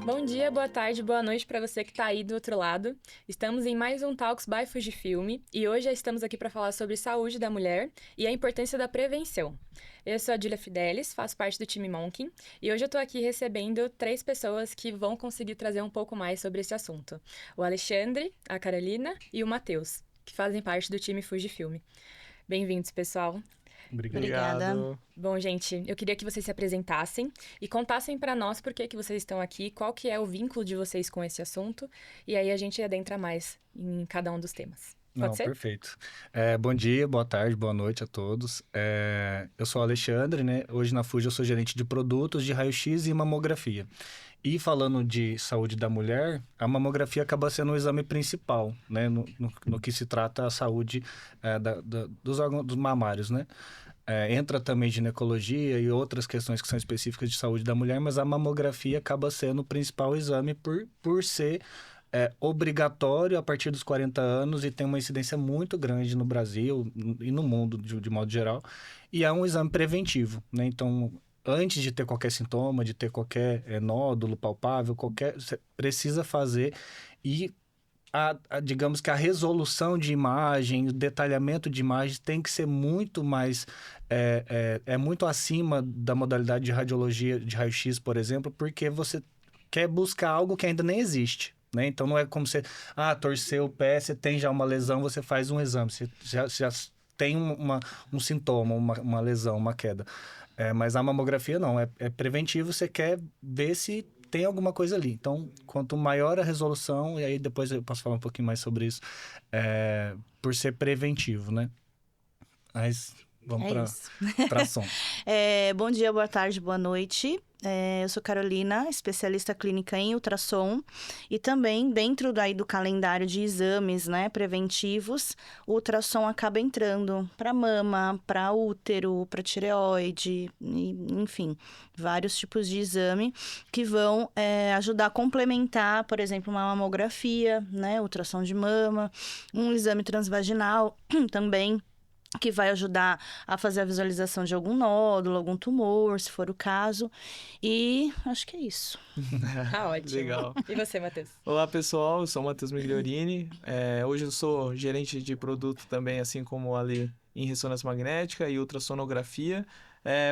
Bom dia, boa tarde, boa noite para você que está aí do outro lado. Estamos em mais um Talks by Fujifilm e hoje estamos aqui para falar sobre saúde da mulher e a importância da prevenção. Eu sou a Julia Fidelis, faço parte do time Monkin e hoje eu estou aqui recebendo 3 pessoas que vão conseguir trazer um pouco mais sobre esse assunto. O Alexandre, a Carolina e o Matheus, que fazem parte do time Fujifilm. Bem-vindos, pessoal. Obrigada. Bom, gente, eu queria que vocês se apresentassem e contassem para nós por que vocês estão aqui, qual que é o vínculo de vocês com esse assunto, e aí a gente adentra mais em cada um dos temas. Pode Não, ser? perfeito. Bom dia, boa tarde, boa noite a todos. Eu sou o Alexandre, né? Hoje na Fuji eu sou gerente de produtos de raio-x e mamografia. E falando de saúde da mulher, a mamografia acaba sendo o exame principal, né? No que se trata a saúde dos órgãos dos mamários, né? Entra também ginecologia e outras questões que são específicas de saúde da mulher, mas a mamografia acaba sendo o principal exame por ser obrigatório a partir dos 40 anos e tem uma incidência muito grande no Brasil e no mundo de modo geral. E é um exame preventivo, né? Então, antes de ter qualquer sintoma, de ter qualquer nódulo palpável, você precisa fazer e digamos que a resolução de imagem, o detalhamento de imagens tem que ser muito mais, muito acima da modalidade de radiologia, de raio-x, por exemplo, porque você quer buscar algo que ainda nem existe, né? Então, não é como você, torceu o pé, você tem já uma lesão, você faz um exame, você já tem um sintoma, uma lesão, uma queda. Mas a mamografia não, é preventivo, você quer ver se tem alguma coisa ali. Então, quanto maior a resolução, e aí depois eu posso falar um pouquinho mais sobre isso, por ser preventivo, né? Mas vamos para isso. tração. Bom dia, boa tarde, boa noite. Eu sou Carolina, especialista clínica em ultrassom e também dentro do calendário de exames, né, preventivos, o ultrassom acaba entrando para mama, para útero, para tireoide, enfim, vários tipos de exame que vão ajudar a complementar, por exemplo, uma mamografia, né, ultrassom de mama, um exame transvaginal também, que vai ajudar a fazer a visualização de algum nódulo, algum tumor, se for o caso. E acho que é isso. Tá ótimo. Legal. E você, Matheus? Olá, pessoal. Eu sou o Matheus Migliorini. Hoje eu sou gerente de produto também, assim como ali em ressonância magnética e ultrassonografia.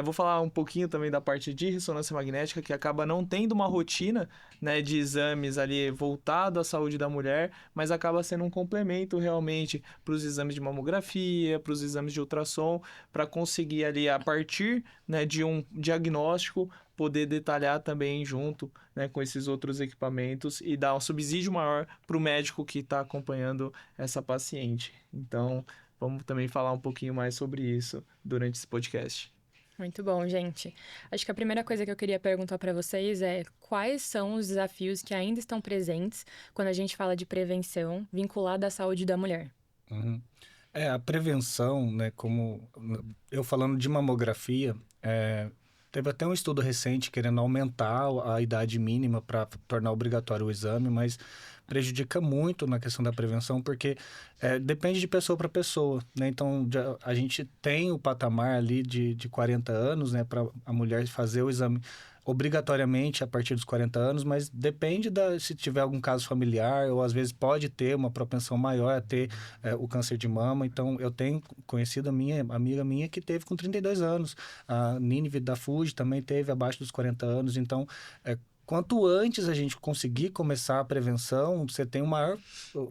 Vou falar um pouquinho também da parte de ressonância magnética, que acaba não tendo uma rotina, né, de exames ali voltado à saúde da mulher, mas acaba sendo um complemento realmente para os exames de mamografia, para os exames de ultrassom, para conseguir ali, a partir, né, de um diagnóstico, poder detalhar também junto, né, com esses outros equipamentos e dar um subsídio maior para o médico que está acompanhando essa paciente. Então, vamos também falar um pouquinho mais sobre isso durante esse podcast. Muito bom, gente. Acho que a primeira coisa que eu queria perguntar para vocês é quais são os desafios que ainda estão presentes quando a gente fala de prevenção vinculada à saúde da mulher? Uhum. A prevenção, né, como eu falando de mamografia, teve até um estudo recente querendo aumentar a idade mínima para tornar obrigatório o exame, mas prejudica muito na questão da prevenção, porque depende de pessoa para pessoa, né? Então, a gente tem o patamar ali de 40 anos, né, para a mulher fazer o exame obrigatoriamente a partir dos 40 anos, mas depende se tiver algum caso familiar, ou às vezes pode ter uma propensão maior a ter o câncer de mama. Então, eu tenho conhecido amiga minha que teve com 32 anos. A Nínive da Fuji também teve abaixo dos 40 anos. Então, quanto antes a gente conseguir começar a prevenção, você tem um maior...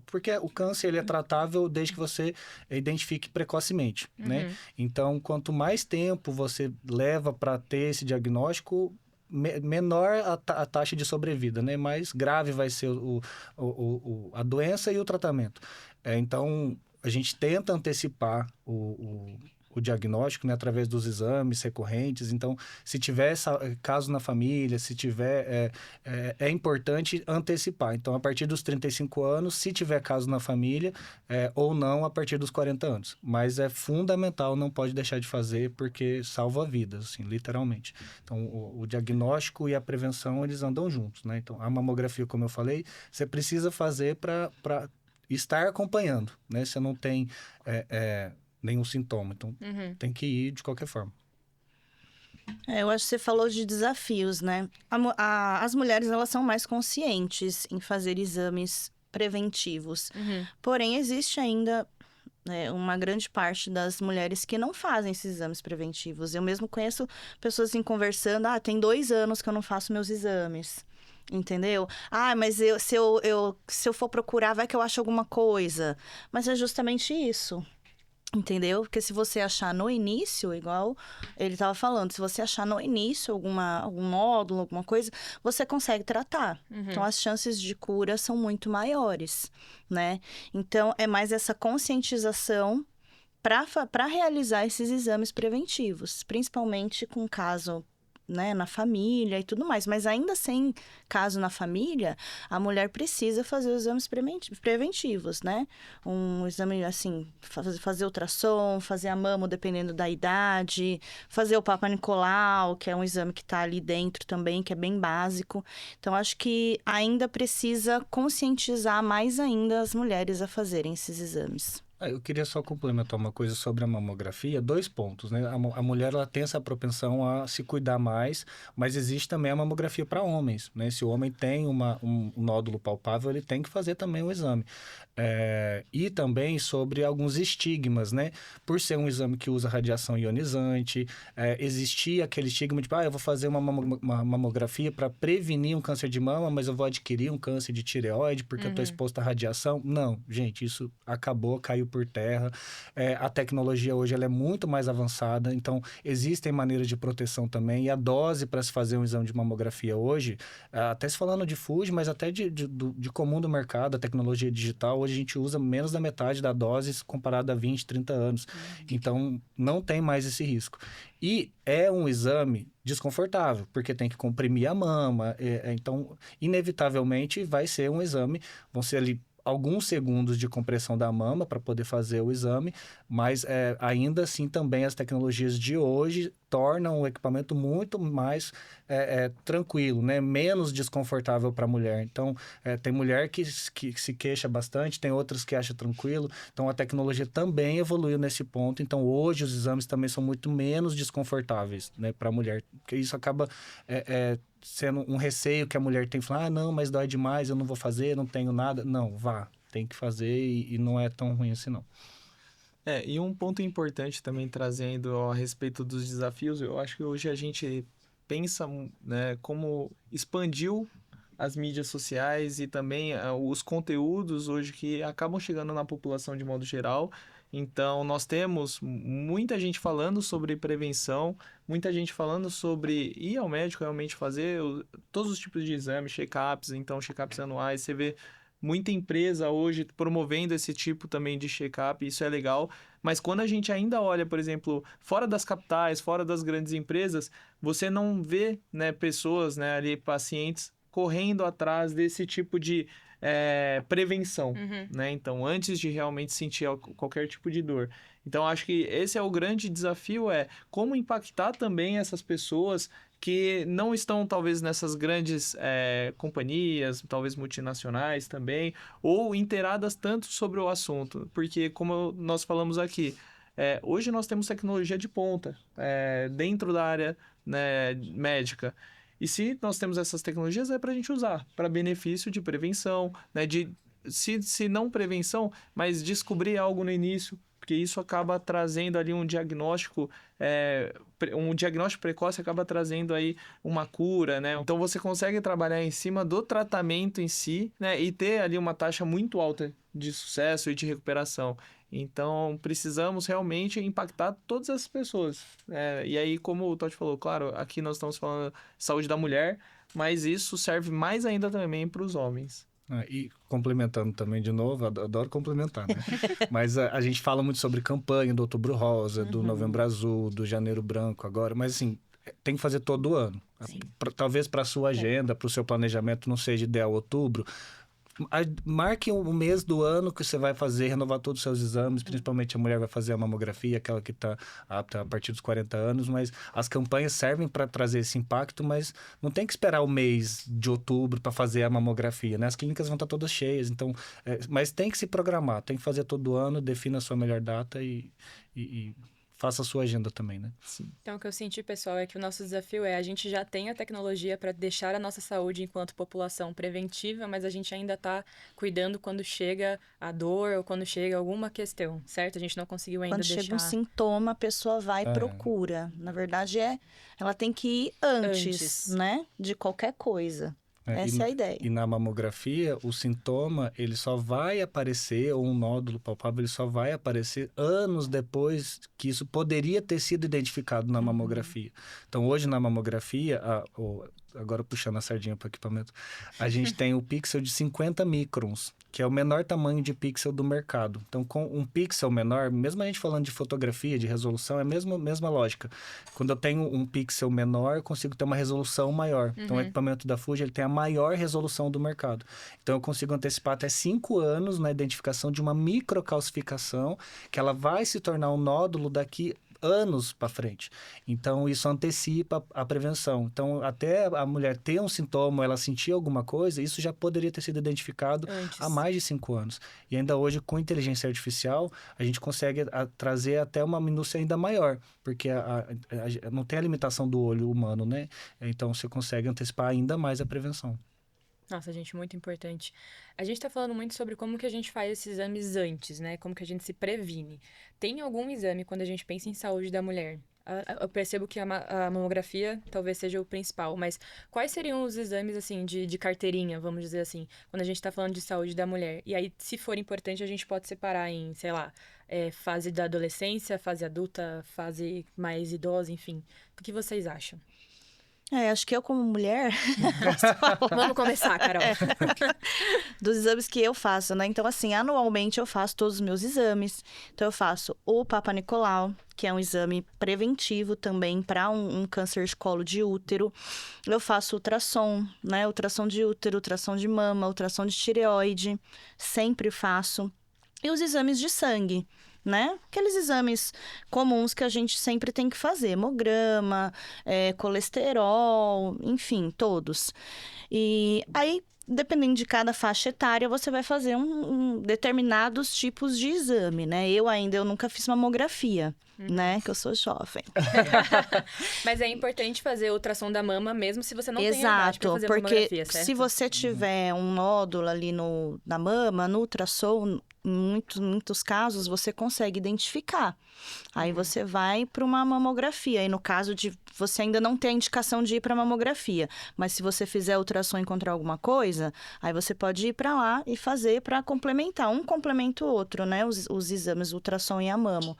Porque o câncer ele é tratável desde que você identifique precocemente, né? Então, quanto mais tempo você leva para ter esse diagnóstico, menor a taxa de sobrevida, né? Mais grave vai ser a doença e o tratamento. Então, a gente tenta antecipar o diagnóstico, né, através dos exames recorrentes. Então, se tiver caso na família, se tiver... É importante antecipar. Então, a partir dos 35 anos, se tiver caso na família, ou não, a partir dos 40 anos. Mas é fundamental, não pode deixar de fazer, porque salva vidas, assim, literalmente. Então, o diagnóstico e a prevenção, eles andam juntos, né? Então, a mamografia, como eu falei, você precisa fazer para estar acompanhando, né? Você não tem... nenhum sintoma. Então, tem que ir de qualquer forma. Eu acho que você falou de desafios, né? As mulheres, elas são mais conscientes em fazer exames preventivos. Porém, existe ainda uma grande parte das mulheres que não fazem esses exames preventivos. Eu mesmo conheço pessoas assim conversando, tem 2 anos que eu não faço meus exames. Entendeu? Mas se eu for procurar, vai que eu acho alguma coisa. Mas é justamente isso. Entendeu? Porque se você achar no início, igual ele estava falando, se você achar no início algum nódulo, alguma coisa, você consegue tratar. Então, as chances de cura são muito maiores, né? Então, é mais essa conscientização para realizar esses exames preventivos, principalmente com caso, né, na família e tudo mais. Mas ainda sem caso na família, a mulher precisa fazer os exames preventivos, né? Um exame, assim, fazer ultrassom, fazer a mama, dependendo da idade, fazer o Papa Nicolau, que é um exame que está ali dentro também, que é bem básico. Então, acho que ainda precisa conscientizar mais ainda as mulheres a fazerem esses exames. Eu queria só complementar uma coisa sobre a mamografia, 2 pontos, né? A mulher, ela tem essa propensão a se cuidar mais, mas existe também a mamografia para homens, né? Se o homem tem um nódulo palpável, ele tem que fazer também o exame. E também sobre alguns estigmas, né? Por ser um exame que usa radiação ionizante, existia aquele estigma de, eu vou fazer uma mamografia para prevenir um câncer de mama, mas eu vou adquirir um câncer de tireoide porque eu estou exposto à radiação. Não, gente, isso acabou, caiu por terra. A tecnologia hoje ela é muito mais avançada, então existem maneiras de proteção também, e a dose para se fazer um exame de mamografia hoje, até se falando de Fuji, mas até de comum do mercado, a tecnologia digital, hoje a gente usa menos da metade da dose comparado a 20, 30 anos. Então, não tem mais esse risco. E é um exame desconfortável, porque tem que comprimir a mama, então, inevitavelmente, vai ser um exame, vão ser ali alguns segundos de compressão da mama para poder fazer o exame, mas ainda assim também as tecnologias de hoje tornam o equipamento muito mais tranquilo, né? Menos desconfortável para a mulher. Então, tem mulher que se queixa bastante, tem outras que acham tranquilo. Então, a tecnologia também evoluiu nesse ponto. Então, hoje os exames também são muito menos desconfortáveis, né, para a mulher. Porque isso acaba sendo um receio que a mulher tem, falar, não, mas dói demais, eu não vou fazer, não tenho nada. Não, vá, tem que fazer e não é tão ruim assim, não. E um ponto importante também trazendo a respeito dos desafios, eu acho que hoje a gente pensa, né, como expandiu as mídias sociais e também os conteúdos hoje que acabam chegando na população de modo geral. Então, nós temos muita gente falando sobre prevenção, muita gente falando sobre ir ao médico realmente fazer todos os tipos de exames, check-ups, então check-ups anuais. Você vê muita empresa hoje promovendo esse tipo também de check-up, isso é legal. Mas quando a gente ainda olha, por exemplo, fora das capitais, fora das grandes empresas, você não vê, né, pessoas, né, ali, pacientes, correndo atrás desse tipo de prevenção, né? Então, antes de realmente sentir qualquer tipo de dor. Então, acho que esse é o grande desafio, como impactar também essas pessoas que não estão, talvez, nessas grandes companhias, talvez multinacionais também, ou inteiradas tanto sobre o assunto. Porque, como nós falamos aqui, hoje nós temos tecnologia de ponta dentro da área, né, médica. E se nós temos essas tecnologias, é para a gente usar, para benefício de prevenção, né? Se não prevenção, mas descobrir algo no início, porque isso acaba trazendo ali um diagnóstico precoce acaba trazendo aí uma cura, né? Então você consegue trabalhar em cima do tratamento em si, né? E ter ali uma taxa muito alta de sucesso e de recuperação. Então, precisamos realmente impactar todas essas pessoas. E aí, como o Totti falou, claro, aqui nós estamos falando de saúde da mulher, mas isso serve mais ainda também para os homens. E complementando também de novo, adoro complementar, né? Mas a gente fala muito sobre campanha do Outubro Rosa, do Novembro Azul, do Janeiro Branco agora, mas assim, tem que fazer todo ano. Talvez para a sua agenda, para o seu planejamento não seja ideal outubro, marque um mês do ano que você vai fazer, renovar todos os seus exames, principalmente a mulher vai fazer a mamografia, aquela que está apta a partir dos 40 anos, mas as campanhas servem para trazer esse impacto, mas não tem que esperar o mês de outubro para fazer a mamografia, né? As clínicas vão estar todas cheias, então, mas tem que se programar, tem que fazer todo ano, defina a sua melhor data e faça a sua agenda também, né? Sim. Então, o que eu senti, pessoal, é que o nosso desafio é a gente já tem a tecnologia para deixar a nossa saúde enquanto população preventiva, mas a gente ainda está cuidando quando chega a dor ou quando chega alguma questão, certo? A gente não conseguiu ainda Quando chega um deixar sintoma, a pessoa vai e É. procura. Na verdade, ela tem que ir antes, né? De qualquer coisa. Essa é a ideia. E na mamografia, o sintoma, ele só vai aparecer, ou um nódulo palpável, ele só vai aparecer anos depois que isso poderia ter sido identificado na mamografia. Então, hoje na mamografia, agora puxando a sardinha para o equipamento, a gente tem o pixel de 50 microns, que é o menor tamanho de pixel do mercado. Então, com um pixel menor, mesmo a gente falando de fotografia, de resolução, é a mesma lógica. Quando eu tenho um pixel menor, eu consigo ter uma resolução maior. Então, o equipamento da Fuji, ele tem a maior resolução do mercado. Então, eu consigo antecipar até 5 anos na identificação de uma microcalcificação, que ela vai se tornar um nódulo daqui anos para frente. Então, isso antecipa a prevenção. Então, até a mulher ter um sintoma, ela sentir alguma coisa, isso já poderia ter sido identificado antes. há mais de 5 anos. E ainda hoje, com inteligência artificial, a gente consegue trazer até uma minúcia ainda maior, porque não tem a limitação do olho humano, né? Então, você consegue antecipar ainda mais a prevenção. Nossa, gente, muito importante. A gente tá falando muito sobre como que a gente faz esses exames antes, né? Como que a gente se previne. Tem algum exame quando a gente pensa em saúde da mulher? Eu percebo que a mamografia talvez seja o principal, mas quais seriam os exames, assim, de carteirinha, vamos dizer assim, quando a gente tá falando de saúde da mulher? E aí, se for importante, a gente pode separar em, sei lá, fase da adolescência, fase adulta, fase mais idosa, enfim. O que vocês acham? Acho que eu, como mulher, Vamos começar, Carol. dos exames que eu faço, né? Então, assim, anualmente eu faço todos os meus exames. Então, eu faço o Papa Nicolau, que é um exame preventivo também para um câncer de colo de útero. Eu faço ultrassom, né? Ultrassom de útero, ultrassom de mama, ultrassom de tireoide. Sempre faço. E os exames de sangue, né? Aqueles exames comuns que a gente sempre tem que fazer. Hemograma, colesterol, enfim, todos. E aí, dependendo de cada faixa etária, você vai fazer determinados tipos de exame, né? Eu nunca fiz mamografia, né? Que eu sou jovem. Mas é importante fazer ultrassom da mama, mesmo se você não tem a idade pra fazer porque mamografia, certo? se você tiver um nódulo ali na mama, no ultrassom, em muitos casos, você consegue identificar. Aí você vai para uma mamografia. E no caso de você ainda não ter a indicação de ir para mamografia, mas se você fizer ultrassom e encontrar alguma coisa, aí você pode ir para lá e fazer para complementar. Um complementa o outro, né? Os exames, o ultrassom e a mamo.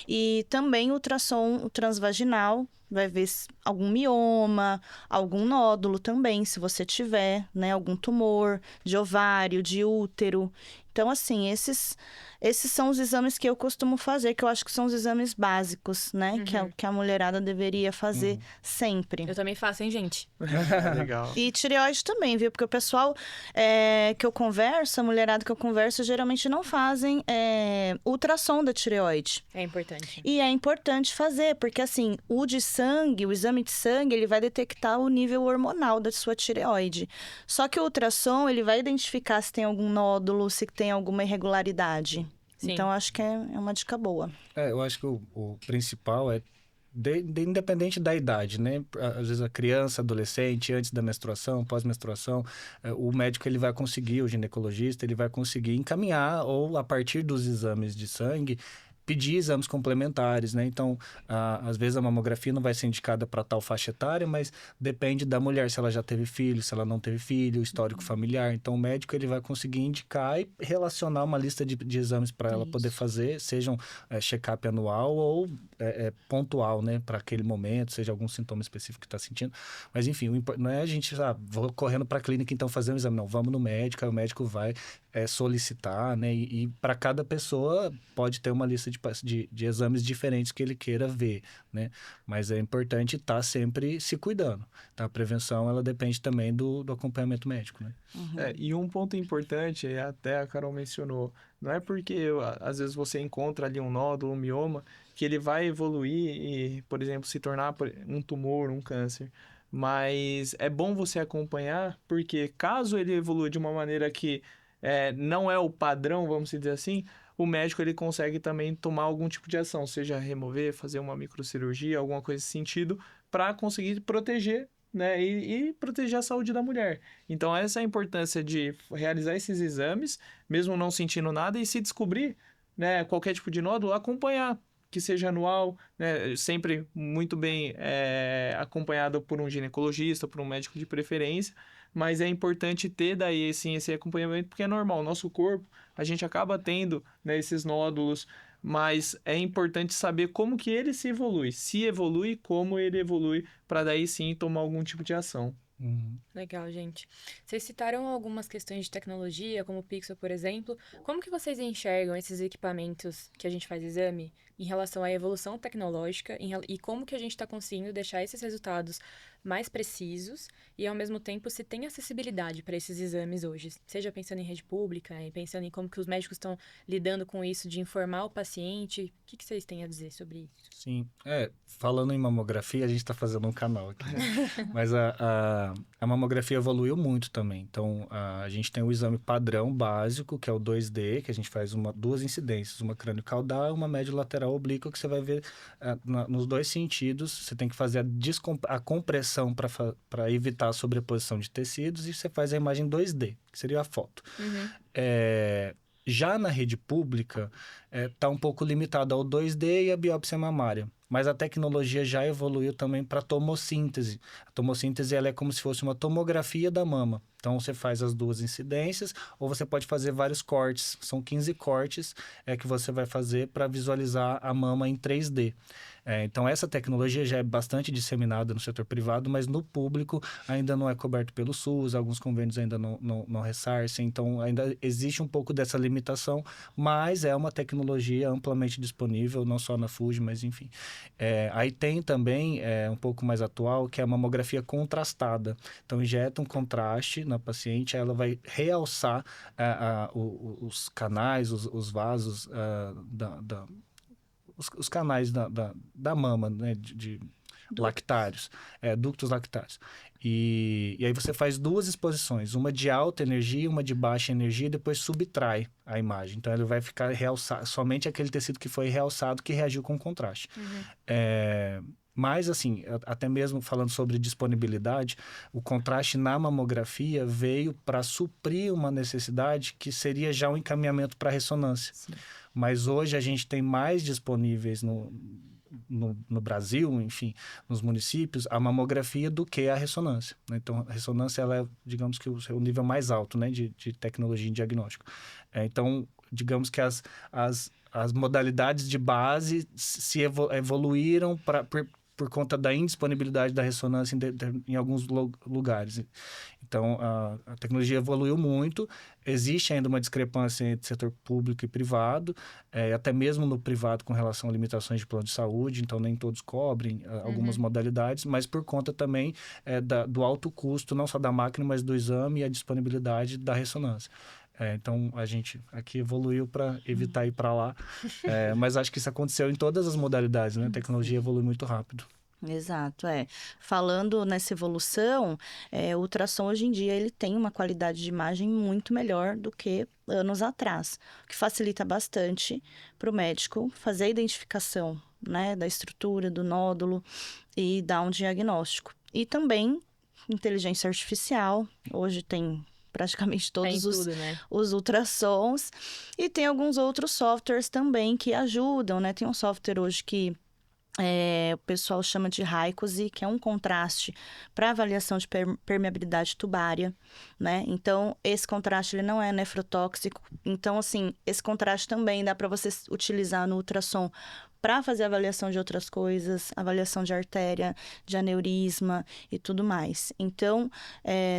E também o ultrassom transvaginal, vai ver algum mioma, algum nódulo também, se você tiver, né? Algum tumor de ovário, de útero. Então, assim, esses são os exames que eu costumo fazer, que eu acho que são os exames básicos, né? Que a mulherada deveria fazer sempre. Eu também faço, hein, gente? Legal. E tireoide também, viu? Porque o pessoal que eu converso, a mulherada que eu converso, geralmente não fazem ultrassom da tireoide. É importante. E é importante fazer, porque assim, o exame de sangue, ele vai detectar o nível hormonal da sua tireoide. Só que o ultrassom, ele vai identificar se tem algum nódulo, se tem alguma irregularidade. Sim. Então, acho que é uma dica boa. Eu acho que o principal é independente da idade, né? Às vezes a criança, adolescente, antes da menstruação, pós-menstruação, o médico ele vai conseguir, o ginecologista, ele vai conseguir encaminhar ou a partir dos exames de sangue pedir exames complementares, né? Então, às vezes a mamografia não vai ser indicada para tal faixa etária, mas depende da mulher, se ela já teve filho, se ela não teve filho, histórico familiar. Então, o médico ele vai conseguir indicar e relacionar uma lista de exames para ela poder fazer, sejam check-up anual ou pontual, né? Para aquele momento, seja algum sintoma específico que está sentindo. Mas, enfim, não é a gente, vou correndo para a clínica então fazer um exame. Não, vamos no médico, aí o médico vai solicitar, né? E para cada pessoa pode ter uma lista de exames diferentes que ele queira ver, né? Mas é importante estar sempre se cuidando, tá? A prevenção, ela depende também do acompanhamento médico, né? E um ponto importante, até a Carol mencionou, não é porque às vezes você encontra ali um nódulo, um mioma, que ele vai evoluir e, por exemplo, se tornar um tumor, um câncer. Mas é bom você acompanhar, porque caso ele evolua de uma maneira que não é o padrão, vamos dizer assim, o médico ele consegue também tomar algum tipo de ação, seja remover, fazer uma microcirurgia, alguma coisa nesse sentido, para conseguir proteger, né, e proteger a saúde da mulher. Então, essa é a importância de realizar esses exames, mesmo não sentindo nada, e se descobrir, né, qualquer tipo de nódulo, acompanhar, que seja anual, né, sempre muito bem acompanhado por um ginecologista, por um médico de preferência, mas é importante ter daí sim, esse acompanhamento, porque é normal, nosso corpo, a gente acaba tendo, né, esses nódulos, mas é importante saber como que ele se evolui, como ele evolui, para daí sim tomar algum tipo de ação. Uhum. Legal, gente. Vocês citaram algumas questões de tecnologia, como o Pixel, por exemplo. Como que vocês enxergam esses equipamentos que a gente faz exame em relação à evolução tecnológica e como que a gente está conseguindo deixar esses resultados mais precisos e, ao mesmo tempo, se tem acessibilidade para esses exames hoje? Seja pensando em rede pública e pensando em como que os médicos estão lidando com isso, de informar o paciente. O que vocês têm a dizer sobre isso? Sim, falando em mamografia, a gente está fazendo um canal aqui, né? Mas a mamografia evoluiu muito também. Então, a gente tem o exame padrão básico, que é o 2D, que a gente faz duas incidências, uma crânio-caudal e uma médio-lateral oblíqua, que você vai ver nos dois sentidos. Você tem que fazer a compressão para evitar a sobreposição de tecidos e você faz a imagem 2D, que seria a foto. Uhum. Já na rede pública, está um pouco limitado ao 2D e a biópsia mamária. Mas a tecnologia já evoluiu também para a tomossíntese. A tomossíntese ela é como se fosse uma tomografia da mama. Então, você faz as duas incidências ou você pode fazer vários cortes. São 15 cortes que você vai fazer para visualizar a mama em 3D. Então, essa tecnologia já é bastante disseminada no setor privado, mas no público ainda não é coberto pelo SUS, alguns convênios ainda não ressarcem, então ainda existe um pouco dessa limitação, mas é uma tecnologia amplamente disponível, não só na Fuji, mas enfim. Aí tem também, um pouco mais atual, que é a mamografia contrastada. Então, injeta um contraste na paciente, ela vai realçar os canais, os vasos os canais da mama, né, de lactários, ductos lactários. E aí você faz duas exposições, uma de alta energia e uma de baixa energia, e depois subtrai a imagem. Então, ele vai ficar realçado, somente aquele tecido que foi realçado que reagiu com o contraste. Uhum. Mas, assim, até mesmo falando sobre disponibilidade, o contraste na mamografia veio para suprir uma necessidade que seria já um encaminhamento para ressonância. Sim. Mas hoje a gente tem mais disponíveis no Brasil, enfim, nos municípios, a mamografia do que a ressonância, né? Então, a ressonância, ela é, digamos que o nível mais alto, né, de tecnologia em diagnóstico. Então, digamos que as modalidades de base se evoluíram por conta da indisponibilidade da ressonância em alguns lugares. Então, a tecnologia evoluiu muito, existe ainda uma discrepância entre setor público e privado, até mesmo no privado com relação a limitações de plano de saúde, então nem todos cobrem algumas modalidades, mas por conta também do alto custo, não só da máquina, mas do exame e a disponibilidade da ressonância. Então, a gente aqui evoluiu para evitar ir para lá, mas acho que isso aconteceu em todas as modalidades, né? A tecnologia evolui muito rápido. Exato, Falando nessa evolução, o ultrassom hoje em dia ele tem uma qualidade de imagem muito melhor do que anos atrás, o que facilita bastante para o médico fazer a identificação, né, da estrutura, do nódulo e dar um diagnóstico. E também inteligência artificial, hoje tem praticamente todos tudo, né? os ultrassons, e tem alguns outros softwares também que ajudam, né? Tem um software hoje que o pessoal chama de Raikosi, que é um contraste para avaliação de permeabilidade tubária, né? Então, esse contraste ele não é nefrotóxico. Então, assim, esse contraste também dá para você utilizar no ultrassom para fazer avaliação de outras coisas, avaliação de artéria, de aneurisma e tudo mais. Então,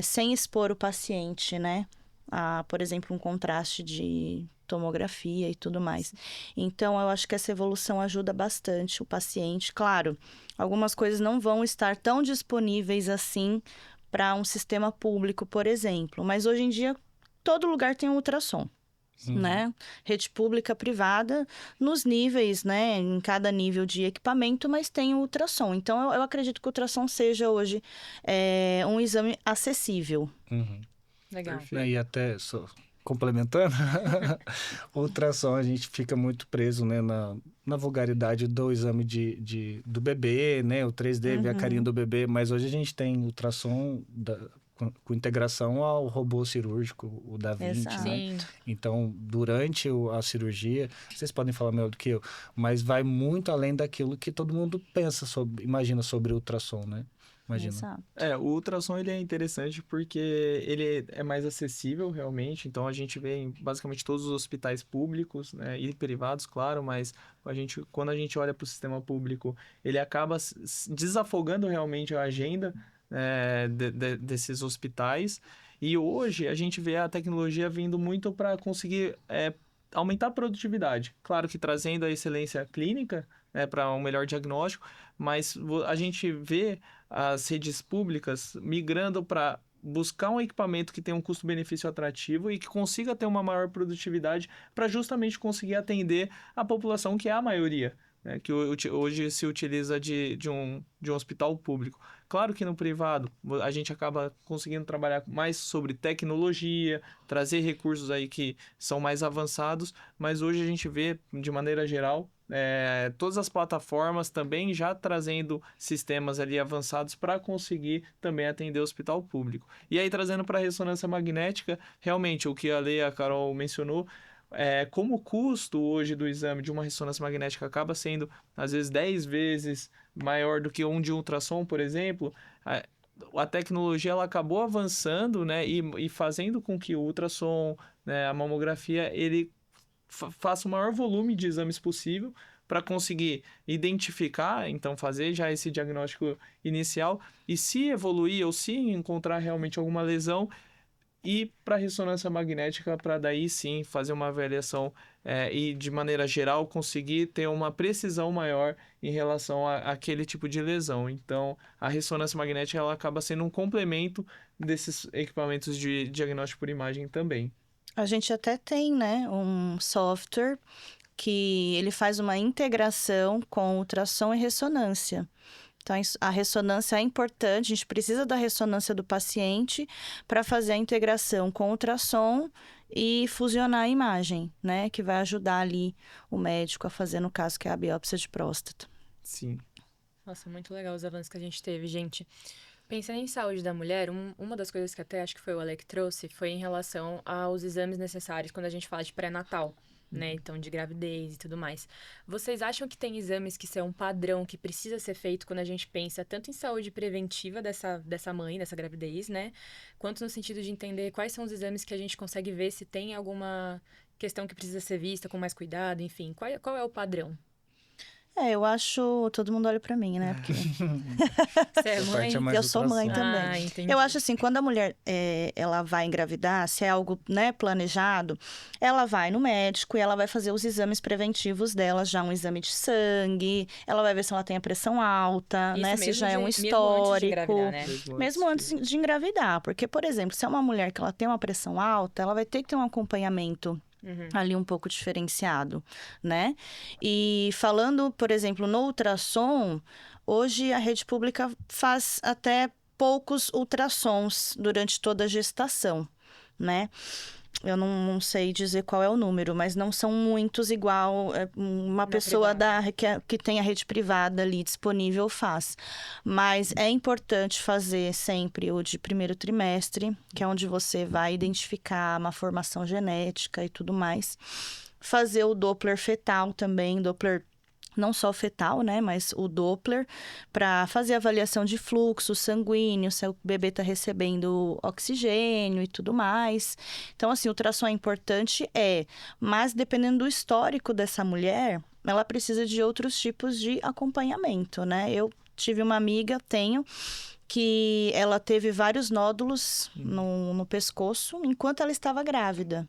sem expor o paciente, né? A, por exemplo, um contraste de tomografia e tudo mais. Então, eu acho que essa evolução ajuda bastante o paciente. Claro, algumas coisas não vão estar tão disponíveis assim para um sistema público, por exemplo. Mas hoje em dia, todo lugar tem um ultrassom. Né? Rede pública, privada, nos níveis, né? Em cada nível de equipamento, mas tem o ultrassom. Então, eu acredito que o ultrassom seja hoje um exame acessível. Uhum. Legal. Perfeito. E até complementando, o ultrassom a gente fica muito preso, né, na vulgaridade do exame do bebê, né, o 3D, ver a carinha do bebê, mas hoje a gente tem ultrassom com integração ao robô cirúrgico, o Da Vinci, Exato. né? Sim. Então, durante a cirurgia, vocês podem falar melhor do que eu, mas vai muito além daquilo que todo mundo imagina sobre ultrassom, né? Imagina. Exato. O ultrassom ele é interessante porque ele é mais acessível realmente, então a gente vê em basicamente todos os hospitais públicos, né, e privados, claro, mas quando a gente olha para o sistema público, ele acaba desafogando realmente a agenda desses hospitais, e hoje a gente vê a tecnologia vindo muito para conseguir aumentar a produtividade, claro que trazendo a excelência clínica, para um melhor diagnóstico, mas a gente vê as redes públicas migrando para buscar um equipamento que tenha um custo-benefício atrativo e que consiga ter uma maior produtividade para justamente conseguir atender a população que é a maioria, né, que hoje se utiliza de um hospital público. Claro que no privado a gente acaba conseguindo trabalhar mais sobre tecnologia, trazer recursos aí que são mais avançados, mas hoje a gente vê, de maneira geral, todas as plataformas também já trazendo sistemas ali avançados para conseguir também atender o hospital público. E aí, trazendo para a ressonância magnética, realmente, o que a Lê e a Carol mencionou, como o custo hoje do exame de uma ressonância magnética acaba sendo, às vezes, 10 vezes maior do que um de ultrassom, por exemplo, a tecnologia ela acabou avançando, né, e fazendo com que o ultrassom, né, a mamografia, ele faça o maior volume de exames possível para conseguir identificar, então fazer já esse diagnóstico inicial e se evoluir ou se encontrar realmente alguma lesão, ir para a ressonância magnética para daí sim fazer uma avaliação e de maneira geral conseguir ter uma precisão maior em relação àquele tipo de lesão. Então a ressonância magnética ela acaba sendo um complemento desses equipamentos de diagnóstico por imagem também. A gente até tem, né, um software que ele faz uma integração com ultrassom e ressonância. Então, a ressonância é importante, a gente precisa da ressonância do paciente para fazer a integração com o ultrassom e fusionar a imagem, né, que vai ajudar ali o médico a fazer, no caso, que é a biópsia de próstata. Sim. Nossa, muito legal os avanços que a gente teve, gente. Pensando em saúde da mulher, uma das coisas que até acho que foi o Ale que trouxe foi em relação aos exames necessários quando a gente fala de pré-natal, né? Então, de gravidez e tudo mais. Vocês acham que tem exames que são um padrão que precisa ser feito quando a gente pensa tanto em saúde preventiva dessa mãe, dessa gravidez, né? Quanto no sentido de entender quais são os exames que a gente consegue ver se tem alguma questão que precisa ser vista com mais cuidado, enfim. Qual é o padrão? Eu acho... Todo mundo olha pra mim, né? Porque Você é mãe? eu sou mãe também. Ah, entendi. Eu acho assim, quando a mulher ela vai engravidar, se é algo, né, planejado, ela vai no médico e ela vai fazer os exames preventivos dela, já um exame de sangue, ela vai ver se ela tem a pressão alta, Isso né, se já é um mesmo histórico. antes de engravidar, né? Mesmo antes de engravidar, porque, por exemplo, se é uma mulher que ela tem uma pressão alta, ela vai ter que ter um acompanhamento ali um pouco diferenciado, né? E falando, por exemplo, no ultrassom, hoje a rede pública faz até poucos ultrassons durante toda a gestação, né? Eu não sei dizer qual é o número, mas não são muitos igual uma pessoa que tem a rede privada ali disponível faz. Mas é importante fazer sempre o de primeiro trimestre, que é onde você vai identificar uma formação genética e tudo mais. Fazer o Doppler fetal também, Doppler não só fetal, né, mas o Doppler, para fazer avaliação de fluxo sanguíneo, se o bebê está recebendo oxigênio e tudo mais. Então, assim, o ultrassom é importante, mas dependendo do histórico dessa mulher, ela precisa de outros tipos de acompanhamento, né? Eu tive uma amiga, que ela teve vários nódulos no pescoço enquanto ela estava grávida.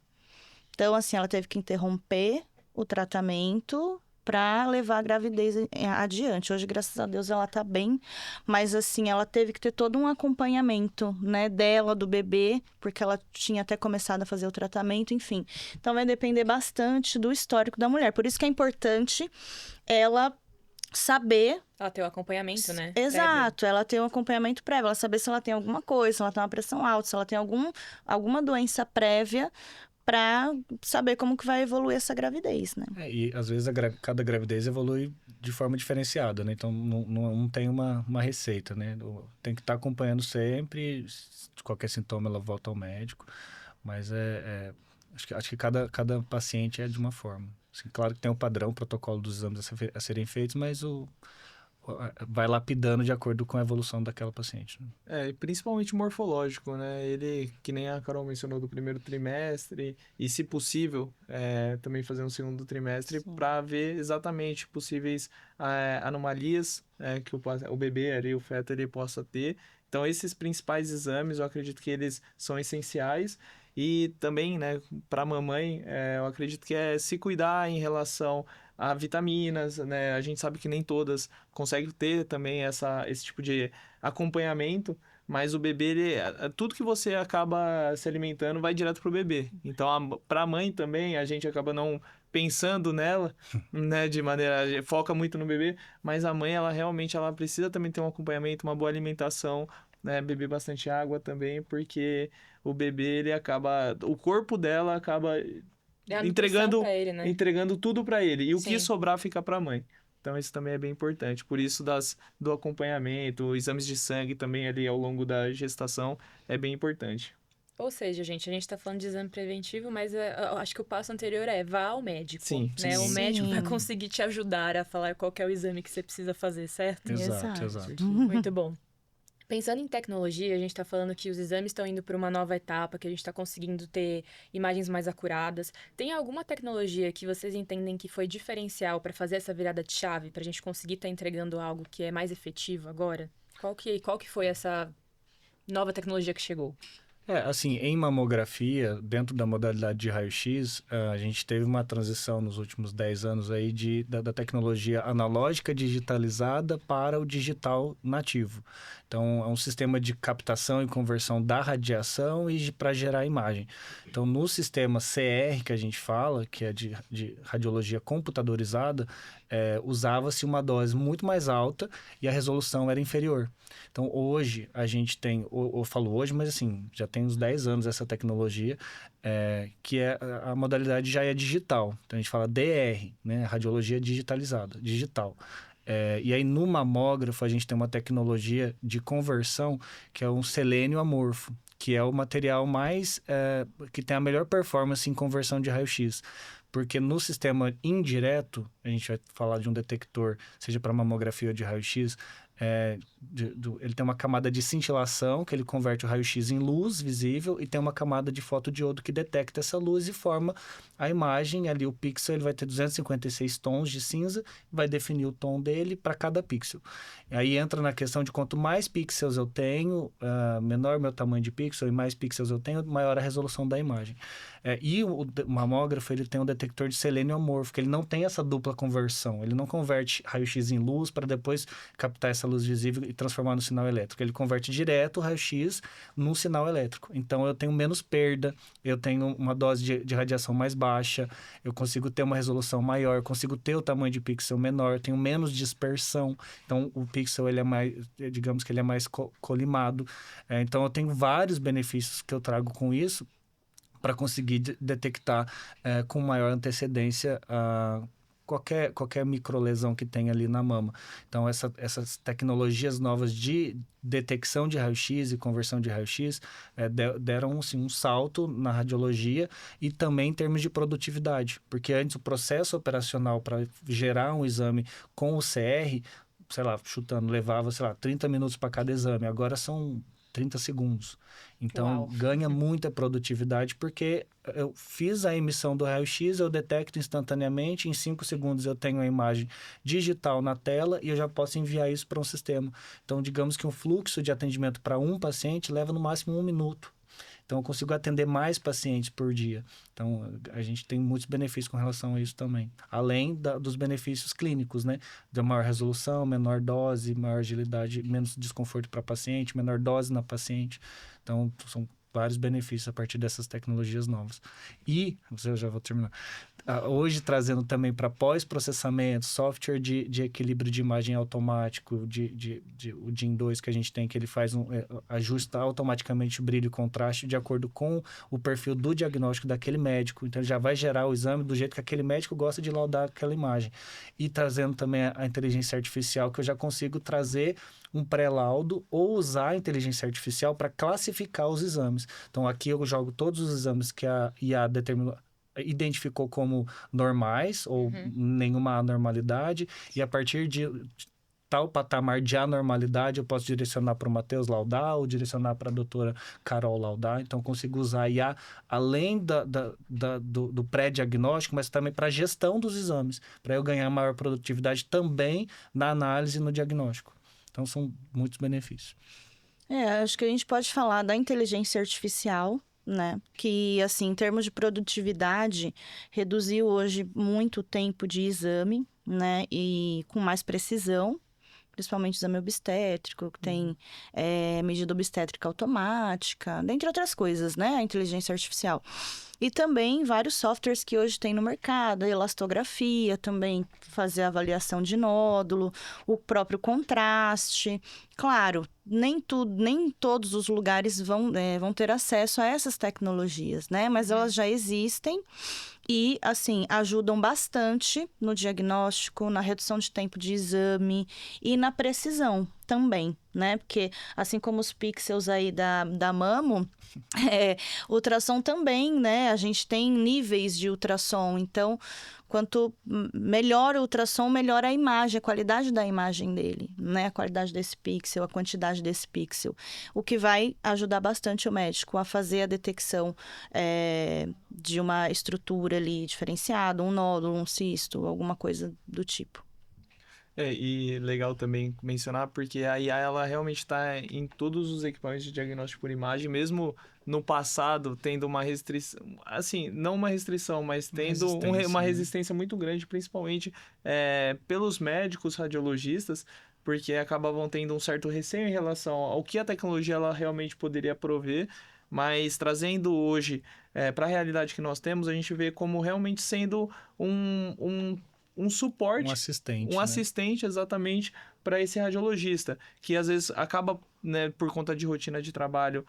Então, assim, ela teve que interromper o tratamento para levar a gravidez adiante. Hoje, graças a Deus, ela tá bem, mas assim, ela teve que ter todo um acompanhamento, né, dela, do bebê, porque ela tinha até começado a fazer o tratamento, enfim. Então, vai depender bastante do histórico da mulher. Por isso que é importante ela saber... Ela tem o acompanhamento, né? Exato, ela tem um acompanhamento prévio, ela saber se ela tem alguma coisa, se ela tem uma pressão alta, se ela tem alguma doença prévia, para saber como que vai evoluir essa gravidez, né? E às vezes cada gravidez evolui de forma diferenciada, né? Então não tem uma receita, né? Tem que estar acompanhando sempre, se qualquer sintoma ela volta ao médico, mas acho que cada paciente é de uma forma. Assim, claro que tem um padrão, o protocolo dos exames a serem feitos, mas vai lapidando de acordo com a evolução daquela paciente, né? E principalmente morfológico, né? Ele, que nem a Carol mencionou, do primeiro trimestre, e se possível, também fazer um segundo trimestre para ver exatamente possíveis anomalias que o bebê ali, o feto, ele possa ter. Então, esses principais exames, eu acredito que eles são essenciais. E também, né, para a mamãe, eu acredito que é se cuidar em relação a vitaminas, né? A gente sabe que nem todas conseguem ter também esse tipo de acompanhamento, mas o bebê, tudo que você acaba se alimentando vai direto pro bebê. Então, para a mãe também, a gente acaba não pensando nela, né, de maneira, foca muito no bebê, mas a mãe, ela realmente ela precisa também ter um acompanhamento, uma boa alimentação, né, beber bastante água também, porque o bebê, ele acaba, o corpo dela acaba É a nutrição entregando pra ele, né? entregando tudo para ele. E o que Sim. sobrar fica para a mãe. Então, isso também é bem importante. Por isso, do acompanhamento, exames de sangue também ali ao longo da gestação é bem importante. Ou seja, gente, a gente tá falando de exame preventivo, mas eu acho que o passo anterior é vá ao médico, Sim, né? sim. O médico vai Sim. conseguir te ajudar a falar qual que é o exame que você precisa fazer, certo? Exato. Muito bom. Pensando em tecnologia, a gente está falando que os exames estão indo para uma nova etapa, que a gente está conseguindo ter imagens mais acuradas. Tem alguma tecnologia que vocês entendem que foi diferencial para fazer essa virada de chave, para a gente conseguir estar entregando algo que é mais efetivo agora? Qual que foi essa nova tecnologia que chegou? Assim, em mamografia, dentro da modalidade de raio-x, a gente teve uma transição nos últimos 10 anos aí da tecnologia analógica digitalizada para o digital nativo. Então, é um sistema de captação e conversão da radiação e para gerar imagem. Então, no sistema CR que a gente fala, que é de radiologia computadorizada, usava-se uma dose muito mais alta e a resolução era inferior. Então, hoje, a gente tem, eu falo hoje, mas assim, já tem uns 10 anos essa tecnologia, que a modalidade já é digital. Então, a gente fala DR, né? Radiologia digitalizada, digital. E aí, no mamógrafo, a gente tem uma tecnologia de conversão, que é um selênio amorfo, que é o material que tem a melhor performance em conversão de raio-x. Porque no sistema indireto, a gente vai falar de um detector, seja para mamografia ou de raio-x, ele tem uma camada de cintilação, que ele converte o raio-x em luz visível, e tem uma camada de fotodiodo que detecta essa luz e forma a imagem. Ali o pixel ele vai ter 256 tons de cinza, vai definir o tom dele para cada pixel. E aí entra na questão de quanto mais pixels eu tenho, menor meu tamanho de pixel, e mais pixels eu tenho, maior a resolução da imagem. E o mamógrafo ele tem um detector de selênio amorfo, que ele não tem essa dupla conversão. Ele não converte raio-x em luz para depois captar essa luz visível e transformar no sinal elétrico. Ele converte direto o raio-x num sinal elétrico. Então, eu tenho menos perda, eu tenho uma dose de radiação mais baixa, eu consigo ter uma resolução maior, eu consigo ter o tamanho de pixel menor, eu tenho menos dispersão. Então, o pixel, ele é mais, digamos que ele é mais colimado. Então, eu tenho vários benefícios que eu trago com isso, para conseguir detectar com maior antecedência qualquer microlesão que tem ali na mama. Então, essas tecnologias novas de detecção de raio-x e conversão de raio-x deram assim, um salto na radiologia e também em termos de produtividade, porque antes o processo operacional para gerar um exame com o CR, sei lá, chutando, levava, sei lá, 30 minutos para cada exame. Agora são 30 segundos. Então, Uau. ganha muita produtividade, porque eu fiz a emissão do raio-x, eu detecto instantaneamente, em 5 segundos eu tenho a imagem digital na tela e eu já posso enviar isso para um sistema. Então, digamos que um fluxo de atendimento para um paciente leva no máximo 1 minuto. Então, eu consigo atender mais pacientes por dia. Então, a gente tem muitos benefícios com relação a isso também. Além dos benefícios clínicos, né? Da maior resolução, menor dose, maior agilidade, menos desconforto para paciente, menor dose na paciente. Então, são vários benefícios a partir dessas tecnologias novas. E, eu já vou terminar. hoje trazendo também para pós-processamento, software de equilíbrio de imagem automático, o DIN 2 que a gente tem, que ele faz ajusta automaticamente o brilho e contraste de acordo com o perfil do diagnóstico daquele médico. Então, ele já vai gerar o exame do jeito que aquele médico gosta de laudar aquela imagem. E trazendo também a inteligência artificial, que eu já consigo trazer um pré-laudo ou usar a inteligência artificial para classificar os exames. Então, aqui eu jogo todos os exames que a IA identificou como normais ou nenhuma anormalidade, e a partir de tal patamar de anormalidade eu posso direcionar para o Matheus laudar ou direcionar para a doutora Carol laudar. Então, eu consigo usar a IA além do pré-diagnóstico, mas também para a gestão dos exames, para eu ganhar maior produtividade também na análise e no diagnóstico. Então, são muitos benefícios. Acho que a gente pode falar da inteligência artificial, né? Que, assim, em termos de produtividade, reduziu hoje muito o tempo de exame, né? E com mais precisão, principalmente exame obstétrico, que tem medida obstétrica automática, dentre outras coisas, né? A inteligência artificial. E também vários softwares que hoje tem no mercado, a elastografia também, fazer a avaliação de nódulo, o próprio contraste. Claro, nem todos os lugares vão ter acesso a essas tecnologias, né? Mas elas já existem e, assim, ajudam bastante no diagnóstico, na redução de tempo de exame e na precisão também, né? Porque, assim como os pixels aí da Mamo, ultrassom também, né? A gente tem níveis de ultrassom, então, quanto melhor o ultrassom, melhor a imagem, a qualidade da imagem dele, né? A qualidade desse pixel, a quantidade desse pixel. O que vai ajudar bastante o médico a fazer a detecção de uma estrutura ali diferenciada, um nódulo, um cisto, alguma coisa do tipo. E legal também mencionar, porque a IA, ela realmente está em todos os equipamentos de diagnóstico por imagem, mesmo no passado tendo uma restrição, assim, não uma restrição, mas tendo uma resistência muito grande, principalmente pelos médicos radiologistas, porque acabavam tendo um certo receio em relação ao que a tecnologia ela realmente poderia prover, mas trazendo hoje para a realidade que nós temos, a gente vê como realmente sendo um suporte, um assistente exatamente para esse radiologista, que às vezes acaba, né, por conta de rotina de trabalho,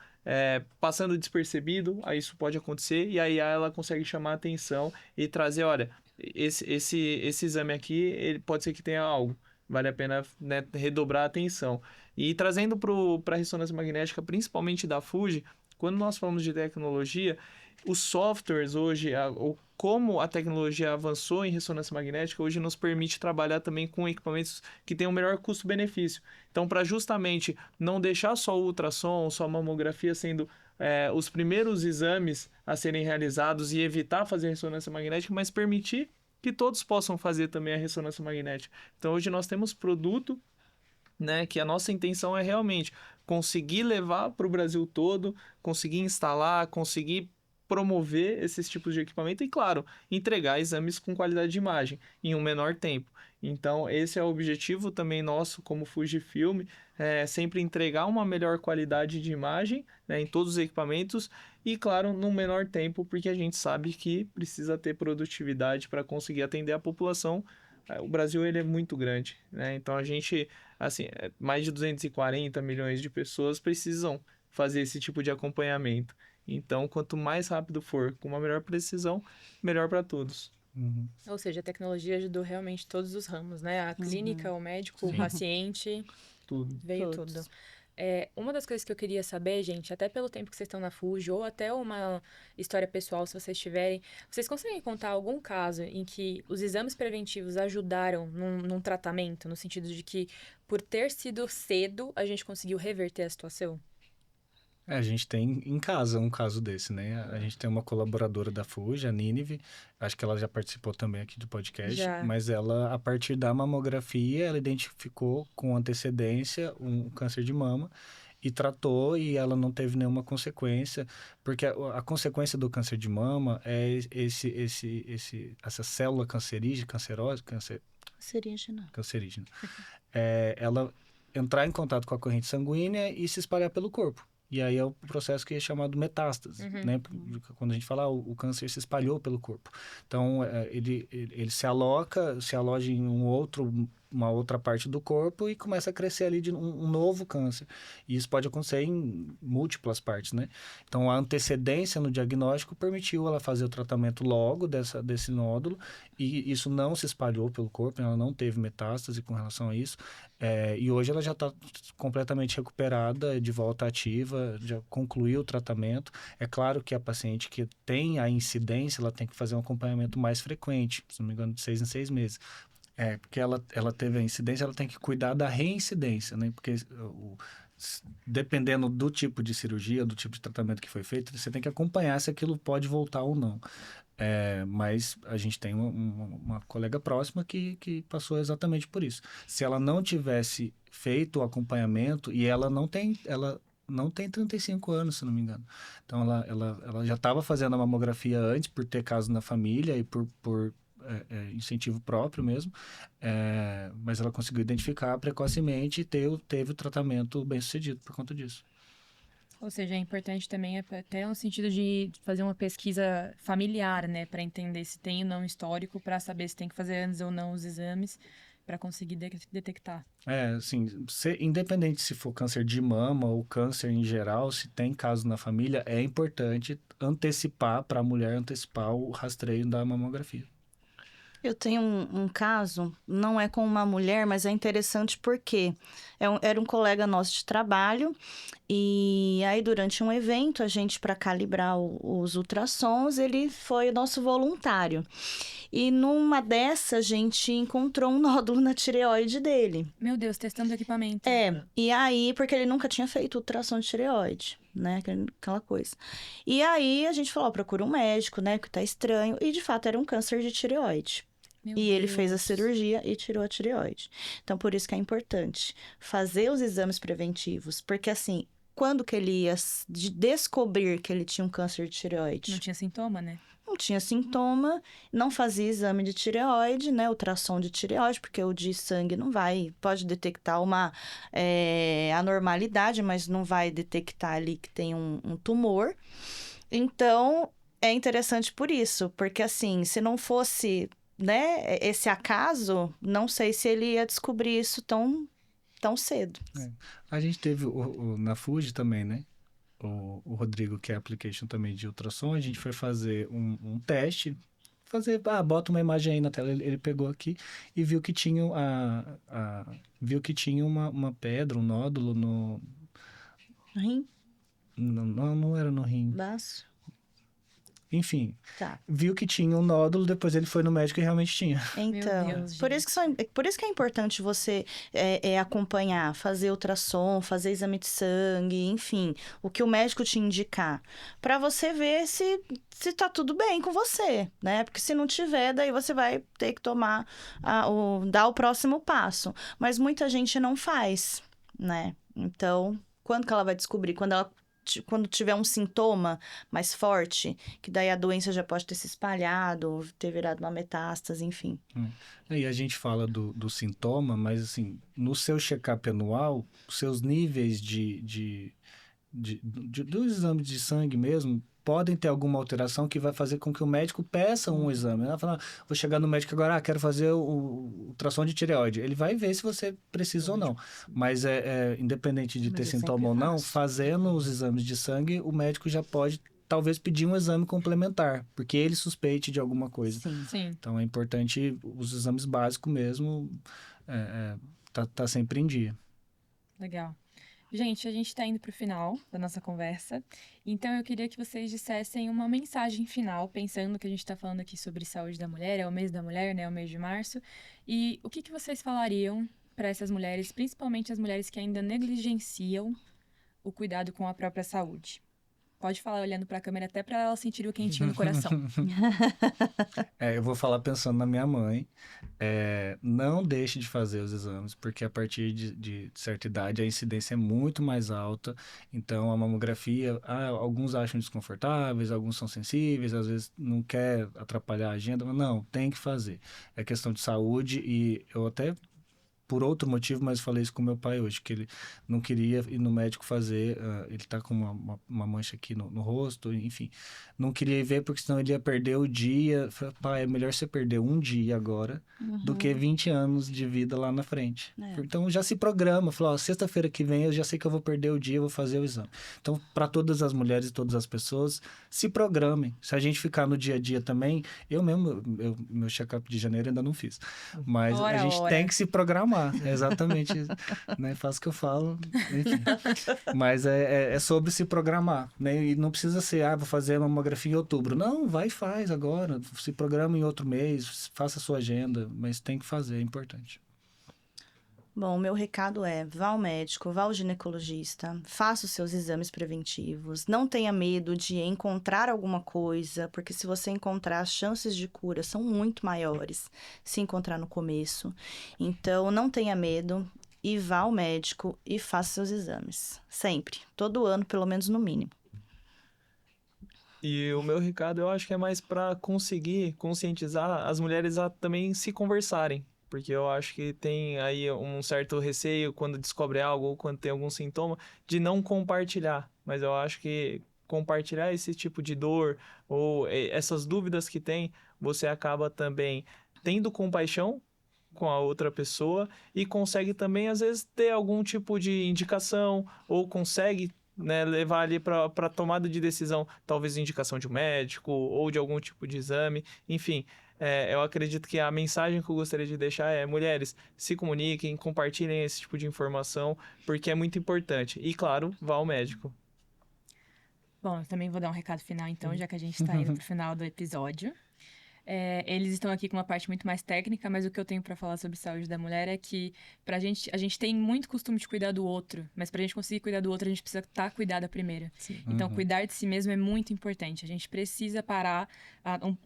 passando despercebido, aí isso pode acontecer, e aí ela consegue chamar a atenção e trazer, olha, esse exame aqui, ele pode ser que tenha algo, vale a pena, né, redobrar a atenção. E trazendo para a ressonância magnética, principalmente da Fuji, quando nós falamos de tecnologia, os softwares hoje, como a tecnologia avançou em ressonância magnética, hoje nos permite trabalhar também com equipamentos que têm um melhor custo-benefício. Então, para justamente não deixar só o ultrassom, só a mamografia sendo os primeiros exames a serem realizados e evitar fazer ressonância magnética, mas permitir que todos possam fazer também a ressonância magnética. Então, hoje nós temos produto, né, que a nossa intenção é realmente conseguir levar para o Brasil todo, conseguir instalar, conseguir promover esses tipos de equipamento e, claro, entregar exames com qualidade de imagem em um menor tempo. Então, esse é o objetivo também nosso como Fujifilm, sempre entregar uma melhor qualidade de imagem, né, em todos os equipamentos e, claro, num menor tempo, porque a gente sabe que precisa ter produtividade para conseguir atender a população. O Brasil ele é muito grande, né? Então, a gente, assim, mais de 240 milhões de pessoas precisam fazer esse tipo de acompanhamento. Então, quanto mais rápido for, com uma melhor precisão, melhor para todos. Uhum. Ou seja, a tecnologia ajudou realmente todos os ramos, né? A clínica, o médico, o paciente, Tudo. veio Todos. tudo. Uma das coisas que eu queria saber, gente, até pelo tempo que vocês estão na Fuji, ou até uma história pessoal, se vocês tiverem, vocês conseguem contar algum caso em que os exames preventivos ajudaram num tratamento, no sentido de que, por ter sido cedo, a gente conseguiu reverter a situação? A gente tem em casa um caso desse, né? A gente tem uma colaboradora da Fuji, a Nínive, acho que ela já participou também aqui do podcast, Já. mas ela, a partir da mamografia, ela identificou com antecedência um câncer de mama e tratou, e ela não teve nenhuma consequência, porque a consequência do câncer de mama é essa célula cancerígena, cancerígena, ela entrar em contato com a corrente sanguínea e se espalhar pelo corpo. E aí é o processo que é chamado metástase, né? Quando a gente fala, o câncer se espalhou pelo corpo. Então, ele se aloja em uma outra parte do corpo e começa a crescer ali de um novo câncer. E isso pode acontecer em múltiplas partes, né? Então, a antecedência no diagnóstico permitiu ela fazer o tratamento logo desse nódulo e isso não se espalhou pelo corpo, ela não teve metástase com relação a isso. E hoje ela já está completamente recuperada, de volta ativa, já concluiu o tratamento. É claro que a paciente que tem a incidência, ela tem que fazer um acompanhamento mais frequente, se não me engano, de 6 em 6 meses. Porque ela teve a incidência, ela tem que cuidar da reincidência, né? Porque dependendo do tipo de cirurgia, do tipo de tratamento que foi feito, você tem que acompanhar se aquilo pode voltar ou não. Mas a gente tem uma colega próxima que passou exatamente por isso. Se ela não tivesse feito o acompanhamento, e ela não tem 35 anos, se não me engano. Então, ela já estava fazendo a mamografia antes, por ter caso na família e por incentivo próprio mesmo, mas ela conseguiu identificar precocemente e teve o tratamento bem sucedido por conta disso. Ou seja, é importante também até no sentido de fazer uma pesquisa familiar, né? Para entender se tem ou não histórico, para saber se tem que fazer antes ou não os exames, para conseguir detectar. Assim, independente se for câncer de mama ou câncer em geral, se tem caso na família, é importante antecipar, para a mulher antecipar o rastreio da mamografia. Eu tenho um caso, não é com uma mulher, mas é interessante porque era um colega nosso de trabalho e aí durante um evento, a gente para calibrar os ultrassons, ele foi o nosso voluntário. E numa dessas, a gente encontrou um nódulo na tireoide dele. Meu Deus, testando o equipamento. E aí, porque ele nunca tinha feito ultrassom de tireoide, né? Aquela coisa. E aí, a gente falou, procura um médico, né? Que tá estranho. E, de fato, era um câncer de tireoide. Meu E ele Deus. fez a cirurgia e tirou a tireoide. Então, por isso que é importante fazer os exames preventivos. Porque, assim, quando que ele ia descobrir que ele tinha um câncer de tireoide? Não tinha sintoma, né? Não tinha sintoma, não fazia exame de tireoide, né? Ultrassom de tireoide, porque o de sangue não vai... Pode detectar uma anormalidade, mas não vai detectar ali que tem um tumor. Então, é interessante por isso. Porque, assim, se não fosse... né, esse acaso, não sei se ele ia descobrir isso tão cedo. A gente teve na Fuji também, né? O Rodrigo, que é application também de ultrassom, a gente foi fazer um teste, bota uma imagem aí na tela, ele pegou aqui e viu que tinha viu que tinha uma pedra, um nódulo no... Rim? Não era no rim. Baço? Enfim, Tá. viu que tinha um nódulo, depois ele foi no médico e realmente tinha. Então, Meu Deus, por isso que é importante você acompanhar, fazer ultrassom, fazer exame de sangue, enfim, o que o médico te indicar, para você ver se tá tudo bem com você, né? Porque se não tiver, daí você vai ter que dar o próximo passo. Mas muita gente não faz, né? Então, quando que ela vai descobrir? Quando tiver um sintoma mais forte, que daí a doença já pode ter se espalhado, ter virado uma metástase, enfim. E a gente fala do sintoma, mas assim, no seu check-up anual, os seus níveis do exame de sangue mesmo, podem ter alguma alteração que vai fazer com que o médico peça um exame. Ela fala, vou chegar no médico agora, quero fazer o ultrassom de tireoide. Ele vai ver se você precisa ou não. Mas independente de ter eu sintoma sempre ou não, faço. fazendo os exames de sangue, o médico já pode talvez pedir um exame complementar, porque ele suspeite de alguma coisa. Sim. Sim. Então é importante os exames básicos mesmo, tá sempre em dia. Legal. Gente, a gente está indo para o final da nossa conversa, então eu queria que vocês dissessem uma mensagem final, pensando que a gente está falando aqui sobre saúde da mulher, é o mês da mulher, né, é o mês de março, e o que vocês falariam para essas mulheres, principalmente as mulheres que ainda negligenciam o cuidado com a própria saúde? Pode falar olhando para a câmera até para ela sentir o quentinho no coração. Eu vou falar pensando na minha mãe. Não deixe de fazer os exames, porque a partir de certa idade a incidência é muito mais alta. Então, a mamografia, alguns acham desconfortáveis, alguns são sensíveis, às vezes não quer atrapalhar a agenda, mas não, tem que fazer. É questão de saúde e eu até por outro motivo, mas falei isso com meu pai hoje, que ele não queria ir no médico fazer, ele tá com uma mancha aqui no rosto, enfim, não queria ir ver porque senão ele ia perder o dia. Falei, pai, é melhor você perder um dia agora do que 20 anos de vida lá na frente. Então já se programa, falou, sexta-feira que vem eu já sei que eu vou perder o dia, eu vou fazer o exame. Então, para todas as mulheres e todas as pessoas, se programem. Se a gente ficar no dia a dia também, eu mesmo, meu check-up de janeiro ainda não fiz, mas a gente tem que se programar, exatamente, né? Faço o que eu falo, enfim. Mas é sobre se programar, né? E não precisa ser, vou fazer a mamografia em outubro. Não, vai e faz agora, se programa em outro mês, faça a sua agenda, mas tem que fazer, é importante. Bom, o meu recado é, vá ao médico, vá ao ginecologista, faça os seus exames preventivos, não tenha medo de encontrar alguma coisa, porque se você encontrar, as chances de cura são muito maiores se encontrar no começo. Então, não tenha medo e vá ao médico e faça seus exames, sempre, todo ano, pelo menos no mínimo. E o meu recado, eu acho que é mais para conseguir conscientizar as mulheres a também se conversarem. Porque eu acho que tem aí um certo receio quando descobre algo ou quando tem algum sintoma de não compartilhar. Mas eu acho que compartilhar esse tipo de dor ou essas dúvidas que tem, você acaba também tendo compaixão com a outra pessoa e consegue também, às vezes, ter algum tipo de indicação ou consegue, né, levar ali para tomada de decisão, talvez indicação de um médico ou de algum tipo de exame, enfim. Eu acredito que a mensagem que eu gostaria de deixar é: mulheres, se comuniquem, compartilhem esse tipo de informação, porque é muito importante. E, claro, vá ao médico. Bom, eu também vou dar um recado final, então, já que a gente está indo pro final do episódio. Eles estão aqui com uma parte muito mais técnica, mas o que eu tenho para falar sobre saúde da mulher é que a gente tem muito costume de cuidar do outro, mas pra gente conseguir cuidar do outro, a gente precisa estar cuidada primeiro. Sim. Então, cuidar de si mesmo é muito importante. A gente precisa parar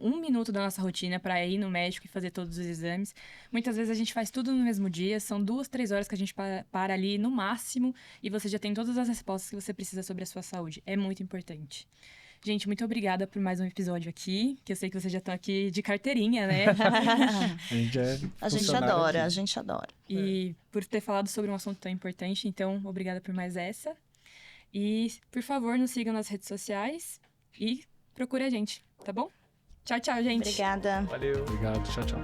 um minuto da nossa rotina para ir no médico e fazer todos os exames. Muitas vezes a gente faz tudo no mesmo dia, são 2, 3 horas que a gente para ali no máximo e você já tem todas as respostas que você precisa sobre a sua saúde. É muito importante. Gente, muito obrigada por mais um episódio aqui, que eu sei que vocês já estão aqui de carteirinha, né? A gente adora. E por ter falado sobre um assunto tão importante, então, obrigada por mais essa. E, por favor, nos sigam nas redes sociais e procure a gente, tá bom? Tchau, tchau, gente. Obrigada. Valeu. Obrigado, tchau, tchau.